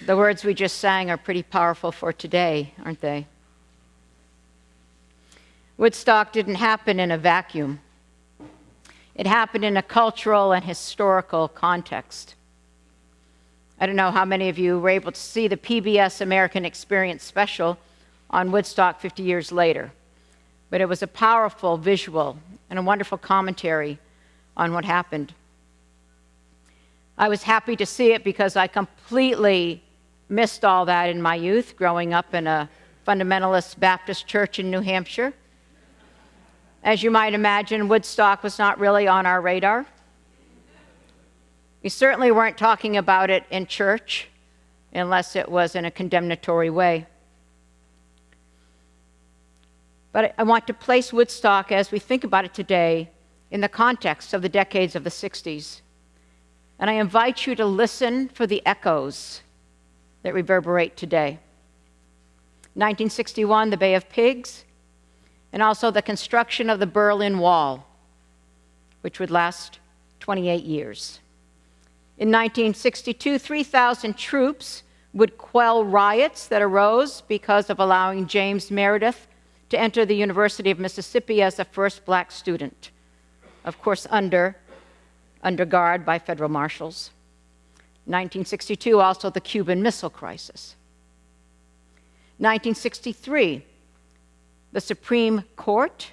The words we just sang are pretty powerful for today, aren't they? Woodstock didn't happen in a vacuum. It happened in a cultural and historical context. I don't know how many of you were able to see the PBS American Experience special on Woodstock 50 years later, but it was a powerful visual and a wonderful commentary on what happened. I was happy to see it because I completely missed all that in my youth, growing up in a fundamentalist Baptist church in New Hampshire. As you might imagine, Woodstock was not really on our radar. We certainly weren't talking about it in church unless it was in a condemnatory way. But I want to place Woodstock, as we think about it today, in the context of the decades of the 60s. And I invite you to listen for the echoes that reverberate today. 1961, the Bay of Pigs, and also the construction of the Berlin Wall, which would last 28 years. In 1962, 3,000 troops would quell riots that arose because of allowing James Meredith to enter the University of Mississippi as the first black student, of course under guard by federal marshals. 1962, also the Cuban Missile Crisis. 1963, the Supreme Court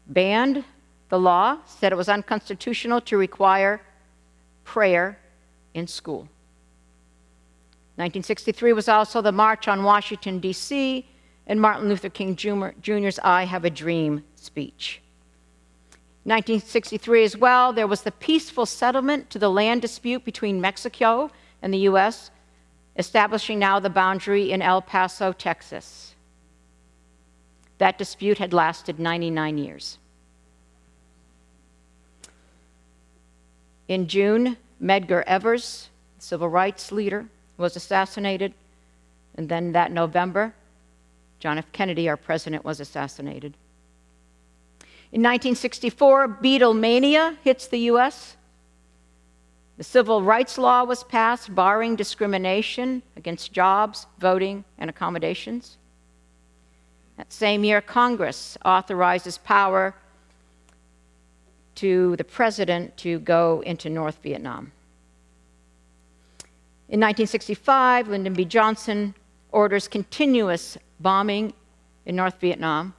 banned the law, said it was unconstitutional to require prayer in school. 1963 was also the March on Washington, D.C., and Martin Luther King Jr.'s I Have a Dream speech. 1963 as well, there was the peaceful settlement to the land dispute between Mexico and the U.S., establishing now the boundary in El Paso, Texas. That dispute had lasted 99 years. In June, Medgar Evers, civil rights leader, was assassinated. And then that November, John F. Kennedy, our president, was assassinated. In 1964, Beatlemania hits the U.S. The civil rights law was passed, barring discrimination against jobs, voting, and accommodations. That same year, Congress authorizes power to the president to go into North Vietnam. In 1965, Lyndon B. Johnson orders continuous bombing in North Vietnam.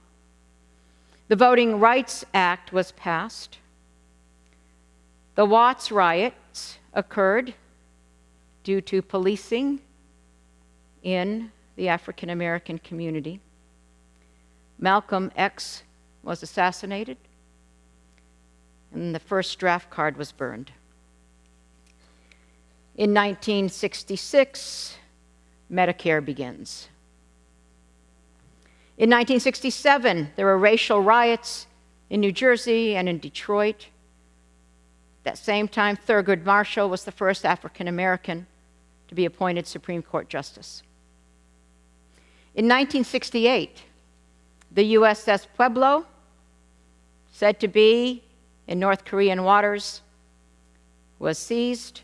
The Voting Rights Act was passed. The Watts riots occurred due to policing in the African American community. Malcolm X was assassinated, and the first draft card was burned. In 1966, Medicare begins. In 1967, there were racial riots in New Jersey and in Detroit. At that same time, Thurgood Marshall was the first African American to be appointed Supreme Court Justice. In 1968, the USS Pueblo, said to be in North Korean waters, was seized.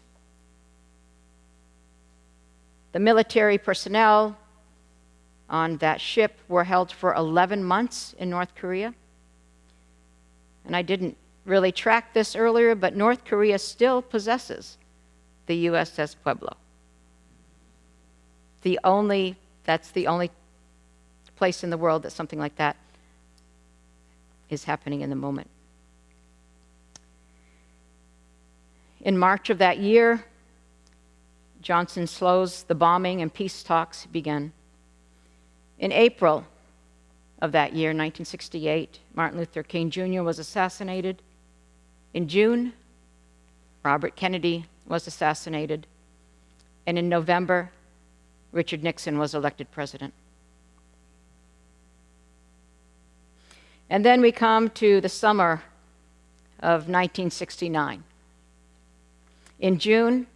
The military personnel on that ship were held for 11 months in North Korea. And I didn't really track this earlier, but North Korea still possesses the USS Pueblo. That's the only place in the world that something like that is happening in the moment. In March of that year, Johnson slows the bombing and peace talks begin. In April of that year, 1968, Martin Luther King Jr. was assassinated. In June, Robert Kennedy was assassinated. And in November, Richard Nixon was elected president. And then we come to the summer of 1969. In June,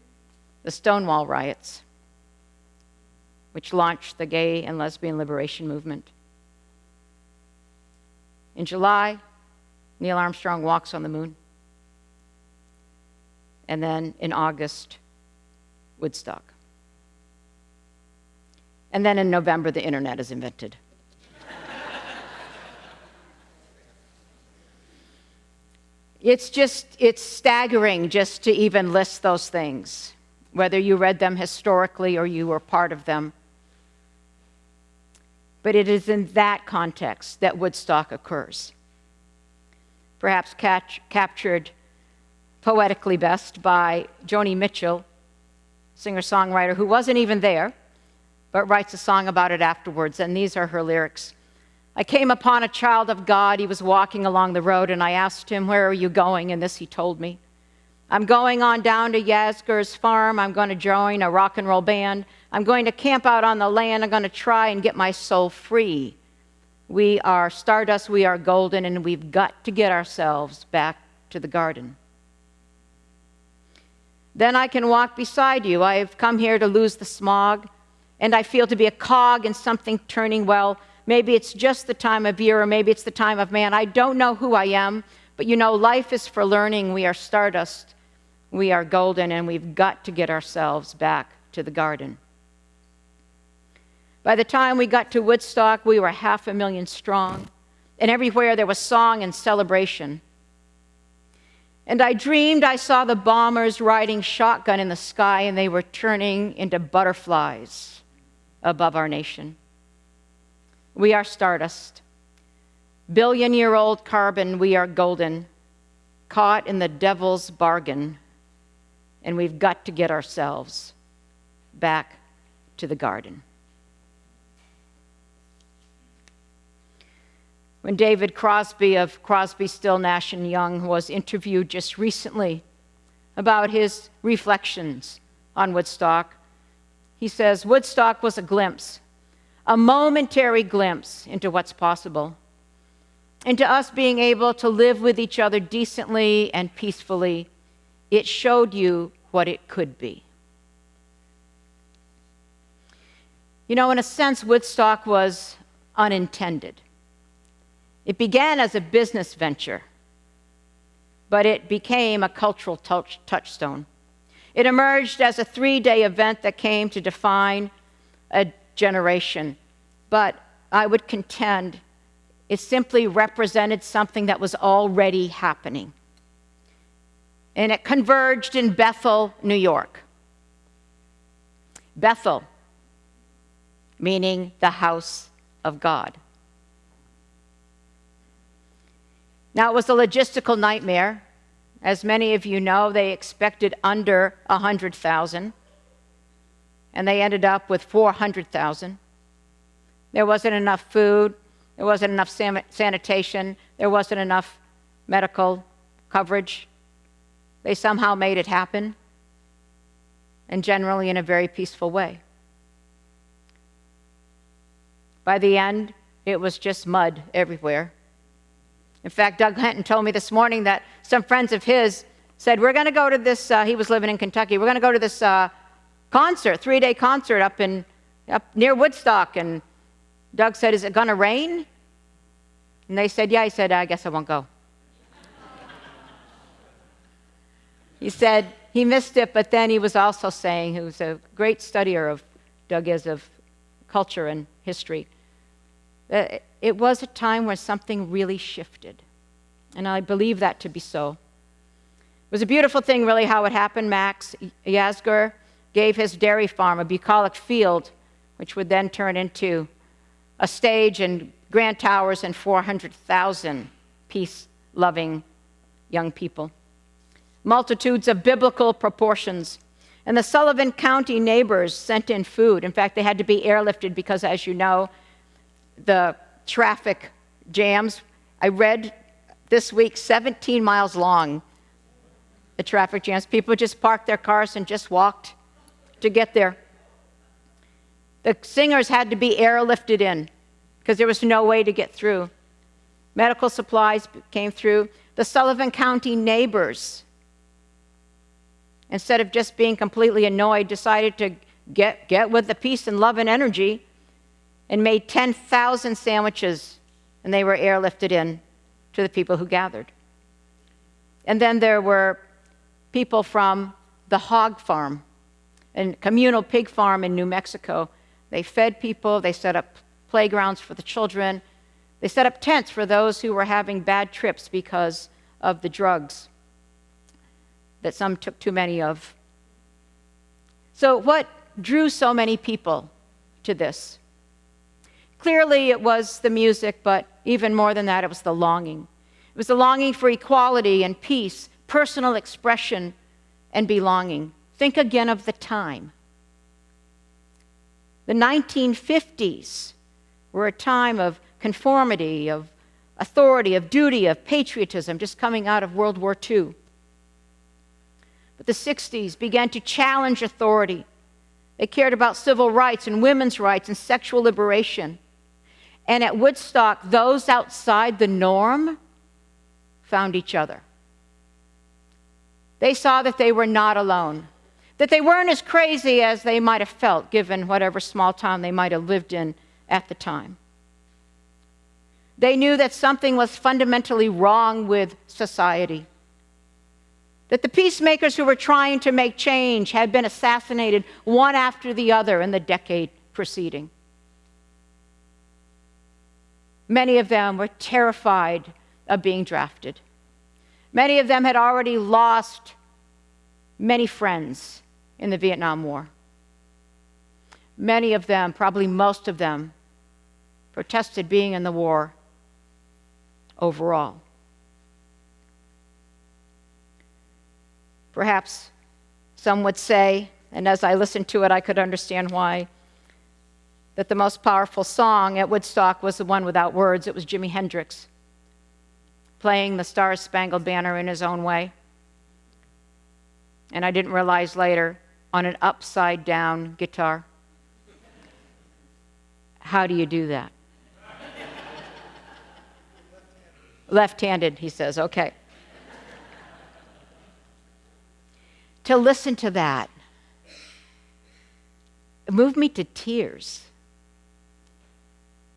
the Stonewall riots, which launched the gay and lesbian liberation movement. In July, Neil Armstrong walks on the moon. And then in August, Woodstock. And then in November, the internet is invented. It's staggering just to even list those things, whether you read them historically or you were part of them. But it is in that context that Woodstock occurs. Perhaps captured poetically best by Joni Mitchell, singer-songwriter who wasn't even there, but writes a song about it afterwards, and these are her lyrics. I came upon a child of God. He was walking along the road, and I asked him, where are you going? And this he told me. I'm going on down to Yazger's farm. I'm going to join a rock and roll band. I'm going to camp out on the land. I'm going to try and get my soul free. We are stardust, we are golden, and we've got to get ourselves back to the garden. Then I can walk beside you. I have come here to lose the smog, and I feel to be a cog in something turning well. Maybe it's just the time of year, or maybe it's the time of man. I don't know who I am, but you know, life is for learning. We are stardust, we are golden, and we've got to get ourselves back to the garden. By the time we got to Woodstock, we were 500,000 strong, and everywhere there was song and celebration. And I dreamed I saw the bombers riding shotgun in the sky, and they were turning into butterflies above our nation. We are stardust. Billion-year-old carbon, we are golden, caught in the devil's bargain, and we've got to get ourselves back to the garden. When David Crosby of Crosby, Still, Nash & Young was interviewed just recently about his reflections on Woodstock, he says, Woodstock was a glimpse, a momentary glimpse into what's possible, into us being able to live with each other decently and peacefully. It showed you what it could be. You know, in a sense, Woodstock was unintended. It began as a business venture, but it became a cultural touchstone. It emerged as a 3-day event that came to define a generation, but I would contend it simply represented something that was already happening. And it converged in Bethel, New York. Bethel, meaning the house of God. Now, it was a logistical nightmare. As many of you know, they expected under 100,000, and they ended up with 400,000. There wasn't enough food, there wasn't enough sanitation, there wasn't enough medical coverage. They somehow made it happen, and generally in a very peaceful way. By the end, it was just mud everywhere. In fact, Doug Henton told me this morning that some friends of his said, we're going to go to this, he was living in Kentucky, we're going to go to this concert, 3-day concert up near Woodstock. And Doug said, is it going to rain? And they said, yeah. He said, I guess I won't go. He said he missed it, but then he was also saying, he was a great studier of, Doug is, of culture and history, it was a time where something really shifted. And I believe that to be so. It was a beautiful thing, really, how it happened. Max Yazger gave his dairy farm a bucolic field, which would then turn into a stage and grand towers and 400,000 peace-loving young people. Multitudes of biblical proportions. And the Sullivan County neighbors sent in food. In fact, they had to be airlifted because, as you know, the traffic jams, I read this week, 17 miles long, the traffic jams. People just parked their cars and just walked to get there. The singers had to be airlifted in because there was no way to get through. Medical supplies came through. The Sullivan County neighbors, instead of just being completely annoyed, decided to get with the peace and love and energy and made 10,000 sandwiches, and they were airlifted in to the people who gathered. And then there were people from the hog farm and communal pig farm in New Mexico They fed people. They set up playgrounds for the children. They set up tents for those who were having bad trips because of the drugs that some took too many of. So what drew so many people to this? Clearly it was the music, but even more than that, it was the longing. It was the longing for equality and peace, personal expression and belonging. Think again of the time. The 1950s were a time of conformity, of authority, of duty, of patriotism, just coming out of World War II. But the 60s began to challenge authority. They cared about civil rights and women's rights and sexual liberation. And at Woodstock, those outside the norm found each other. They saw that they were not alone, that they weren't as crazy as they might have felt, given whatever small town they might have lived in at the time. They knew that something was fundamentally wrong with society, that the peacemakers who were trying to make change had been assassinated one after the other in the decade preceding. Many of them were terrified of being drafted. Many of them had already lost many friends in the Vietnam War. Many of them, probably most of them, protested being in the war overall. Perhaps some would say, and as I listened to it, I could understand why, that the most powerful song at Woodstock was the one without words. It was Jimi Hendrix playing the Star-Spangled Banner in his own way. And I didn't realize later, on an upside-down guitar. How do you do that? Left-handed, he says, okay. To listen to that, it moved me to tears.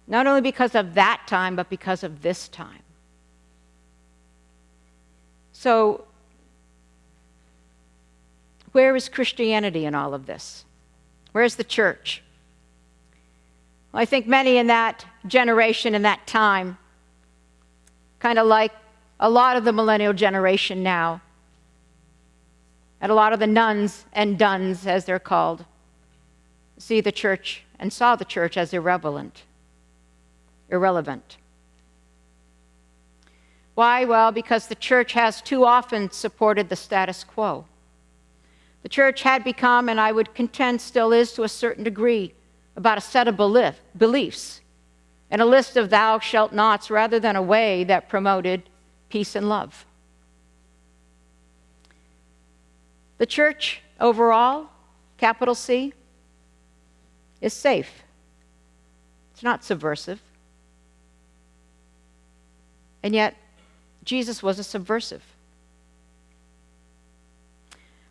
Not only because of that time, but because of this time. So, where is Christianity in all of this? Where's the church? Well, I think many in that generation, in that time, kind of like a lot of the millennial generation now, and a lot of the nuns and duns, as they're called, see the church and saw the church as irrelevant. Why? Well, because the church has too often supported the status quo. The church had become, and I would contend still is to a certain degree, about a set of beliefs and a list of thou shalt nots rather than a way that promoted peace and love. The church overall, capital C, is safe. It's not subversive. And yet, Jesus was a subversive.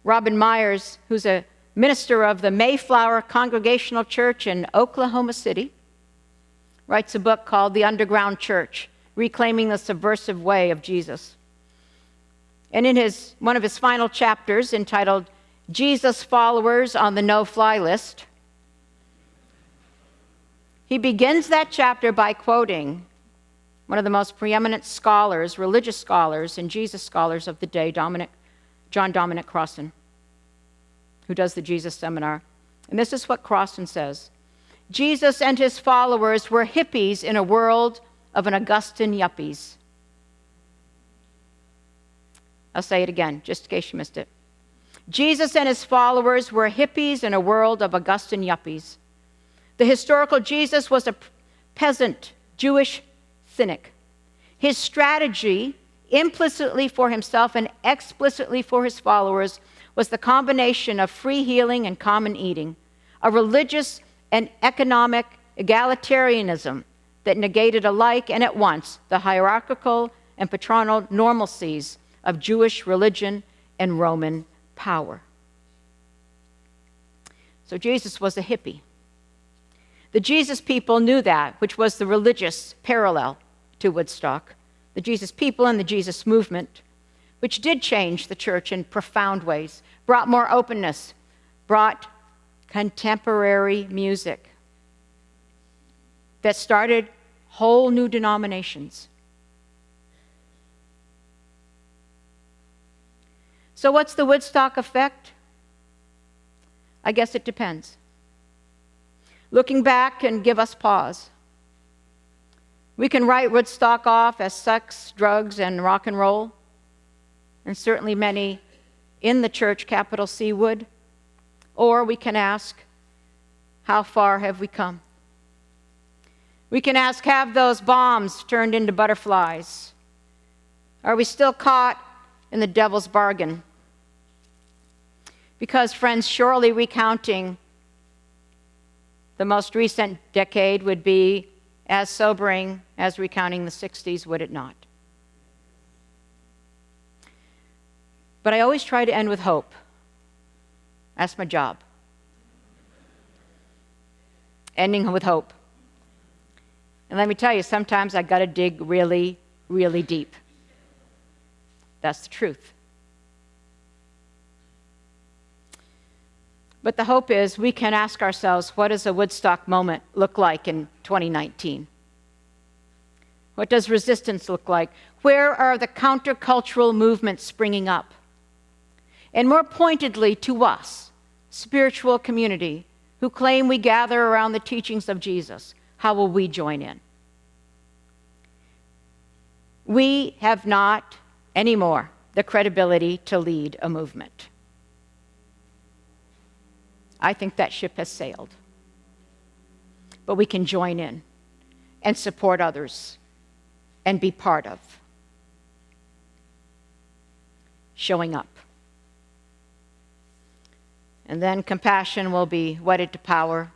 Robin Myers, who's a minister of the Mayflower Congregational Church in Oklahoma City, writes a book called The Underground Church, Reclaiming the Subversive Way of Jesus. And in one of his final chapters, entitled Jesus Followers on the No-Fly List, he begins that chapter by quoting one of the most preeminent scholars, religious scholars, and Jesus scholars of the day, John Dominic Crossan, who does the Jesus Seminar. And this is what Crossan says: Jesus and his followers were hippies in a world of an Augustan yuppies. I'll say it again, just in case you missed it. Jesus and his followers were hippies in a world of Augustan yuppies. The historical Jesus was a peasant, Jewish cynic. His strategy, implicitly for himself and explicitly for his followers, was the combination of free healing and common eating, a religious and economic egalitarianism that negated alike and at once the hierarchical and patronal normalcies of Jewish religion and Roman power. So Jesus was a hippie. The Jesus people knew that, which was the religious parallel to Woodstock. The Jesus people and the Jesus movement, which did change the church in profound ways, brought more openness, brought contemporary music, that started whole new denominations. So what's the Woodstock effect? I guess it depends. Looking back can give us pause. We can write Woodstock off as sex, drugs, and rock and roll, and certainly many in the church, capital C, would. Or we can ask, how far have we come? We can ask, have those bombs turned into butterflies? Are we still caught in the devil's bargain? Because, friends, surely recounting the most recent decade would be as sobering as recounting the 60s, would it not? But I always try to end with hope. That's my job. Ending with hope. And let me tell you, sometimes I got to dig really, really deep. That's the truth. But the hope is we can ask ourselves, what does a Woodstock moment look like in 2019? What does resistance look like? Where are the countercultural movements springing up? And more pointedly to us, spiritual community, who claim we gather around the teachings of Jesus, how will we join in? We have not anymore the credibility to lead a movement. I think that ship has sailed. But we can join in and support others and be part of showing up. And then compassion will be wedded to power.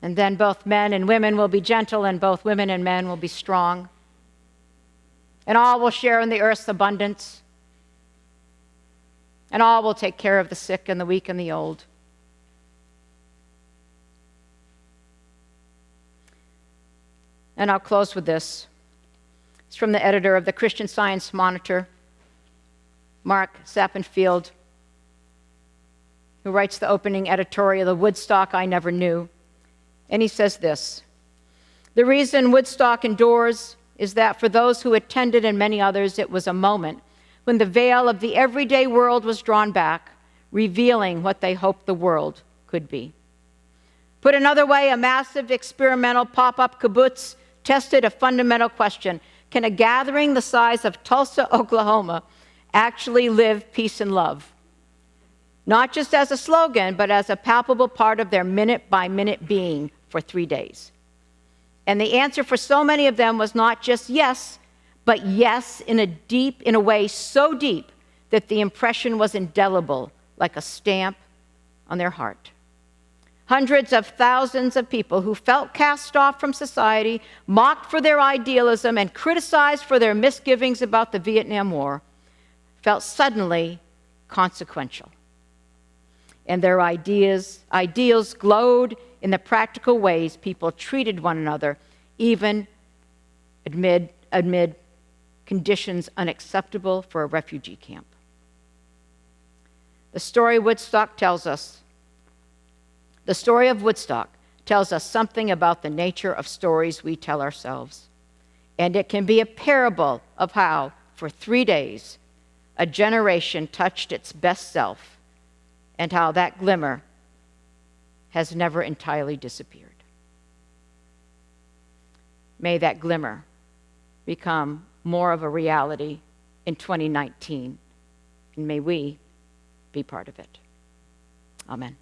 And then both men and women will be gentle, and both women and men will be strong. And all will share in the earth's abundance. And all will take care of the sick and the weak and the old. And I'll close with this. It's from the editor of the Christian Science Monitor, Mark Sappenfield, who writes the opening editorial of Woodstock I Never Knew. And he says this: the reason Woodstock endures is that for those who attended and many others, it was a moment when the veil of the everyday world was drawn back, revealing what they hoped the world could be. Put another way, a massive experimental pop-up kibbutz tested a fundamental question. Can a gathering the size of Tulsa, Oklahoma, actually live peace and love? Not just as a slogan, but as a palpable part of their minute-by-minute being for 3 days. And the answer for so many of them was not just yes, but yes in a way so deep that the impression was indelible, like a stamp on their heart. Hundreds of thousands of people who felt cast off from society, mocked for their idealism, and criticized for their misgivings about the Vietnam War, felt suddenly consequential. And their ideals glowed in the practical ways people treated one another, even amid conditions unacceptable for a refugee camp. The story of Woodstock tells us something about the nature of stories we tell ourselves. And it can be a parable of how, for 3 days, a generation touched its best self, and how that glimmer has never entirely disappeared. May that glimmer become more of a reality in 2019, and may we be part of it. Amen.